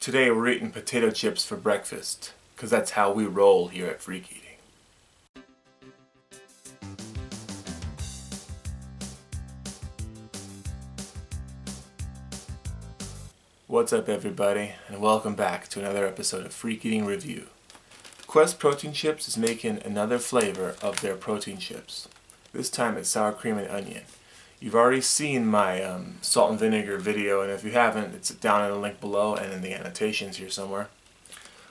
Today we're eating potato chips for breakfast, because that's how we roll here at FreakEating. What's up everybody, and welcome back to another episode of FreakEating Review. Quest Protein Chips is making another flavor of their protein chips. This time it's sour cream and onion. You've already seen my salt and vinegar video, and if you haven't, it's down in the link below and in the annotations here somewhere.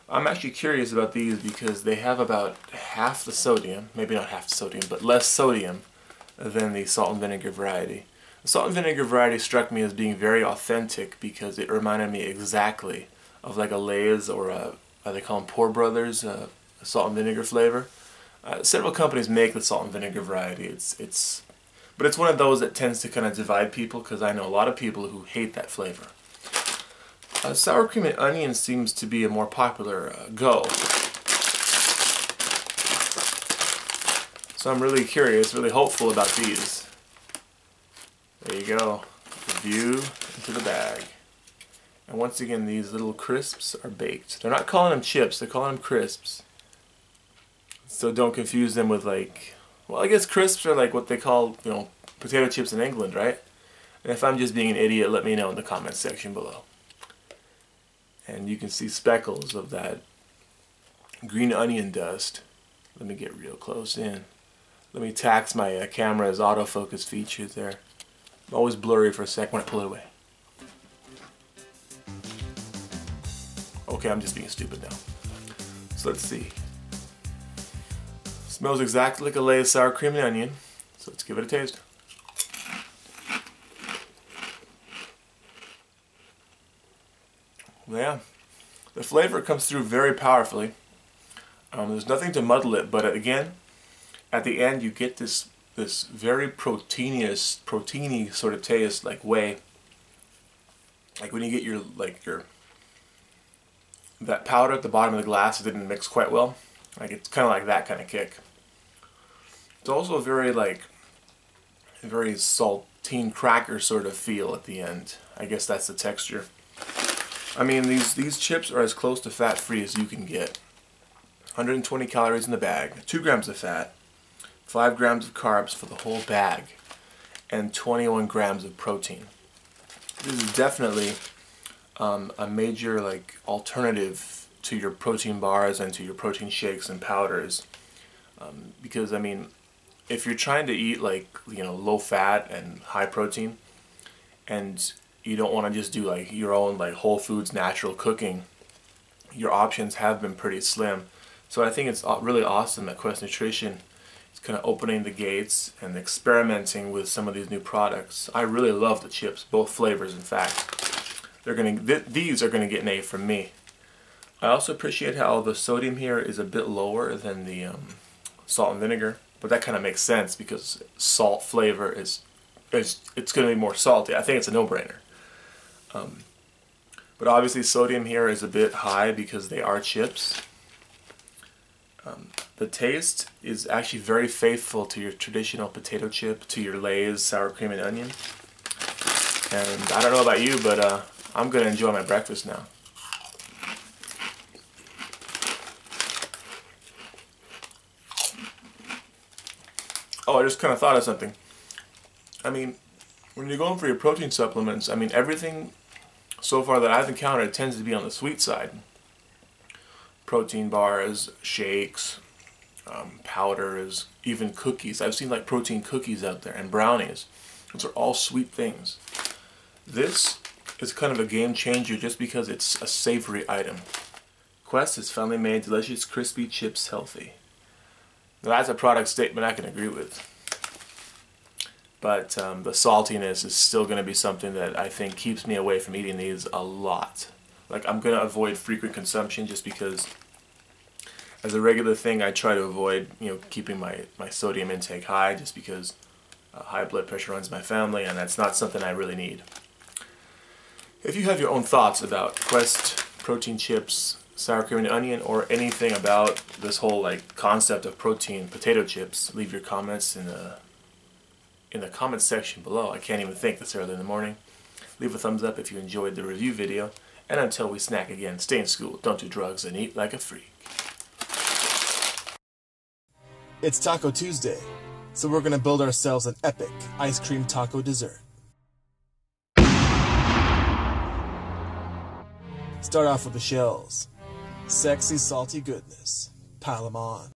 I'm actually curious about these because they have about half the sodium, maybe not half the sodium, but less sodium than the salt and vinegar variety. The salt and vinegar variety struck me as being very authentic because it reminded me exactly of like a Lay's or a, they call them Poor Brothers, a salt and vinegar flavor. Several companies make the salt and vinegar variety. But it's one of those that tends to kind of divide people because I know a lot of people who hate that flavor. Sour cream and onion seems to be a more popular go. So I'm really curious, really hopeful about these. There you go. The view into the bag. And once again, these little crisps are baked. They're not calling them chips, they're calling them crisps. So don't confuse them with like, well, I guess crisps are like what they call, potato chips in England, right? And if I'm just being an idiot, let me know in the comments section below. And you can see speckles of that green onion dust. Let me get real close in. Let me tax my camera's autofocus features there. I'm always blurry for a sec when I pull it away. Okay, I'm just being stupid now. So let's see. Smells exactly like a Lay's sour cream and onion. So let's give it a taste. Yeah, the flavor comes through very powerfully. There's nothing to muddle it, but again, at the end you get this very proteiny sort of taste, like whey. Like when you get your that powder at the bottom of the glass, it didn't mix quite well. Like it's kind of like that kind of kick. It's also a very saltine cracker sort of feel at the end. I guess that's the texture. I mean, these chips are as close to fat-free as you can get. 120 calories in the bag, 2 grams of fat, 5 grams of carbs for the whole bag, and 21 grams of protein. This is definitely a major alternative to your protein bars and to your protein shakes and powders. Because I mean, if you're trying to eat low fat and high protein, and you don't want to just do your own Whole Foods natural cooking, your options have been pretty slim. So I think it's really awesome that Quest Nutrition is kind of opening the gates and experimenting with some of these new products. I really love the chips, both flavors in fact. These are gonna get an A from me. I also appreciate how the sodium here is a bit lower than the salt and vinegar, but that kind of makes sense because salt flavor it's going to be more salty. I think it's a no-brainer. But obviously sodium here is a bit high because they are chips. The taste is actually very faithful to your traditional potato chip, to your Lay's sour cream and onion. And I don't know about you, but I'm going to enjoy my breakfast now. Oh, I just kind of thought of something. I mean, when you're going for your protein supplements, I mean, everything so far that I've encountered tends to be on the sweet side. Protein bars, shakes, powders, even cookies. I've seen protein cookies out there and brownies. Those are all sweet things. This is kind of a game changer just because it's a savory item. Quest has finally made delicious crispy chips healthy. Now that's a product statement I can agree with. But the saltiness is still going to be something that I think keeps me away from eating these a lot. I'm going to avoid frequent consumption just because as a regular thing I try to avoid keeping my sodium intake high just because high blood pressure runs my family and that's not something I really need. If you have your own thoughts about Quest protein chips, sour cream and onion, or anything about this whole concept of protein potato chips, leave your comments in the comments section below. I can't even think this early in the morning. Leave a thumbs up if you enjoyed the review video, And until we snack again, stay in school, don't do drugs, and eat like a freak. It's Taco Tuesday, so we're gonna build ourselves an epic ice cream taco dessert. Start off with the shells. Sexy, salty goodness. Pile them on.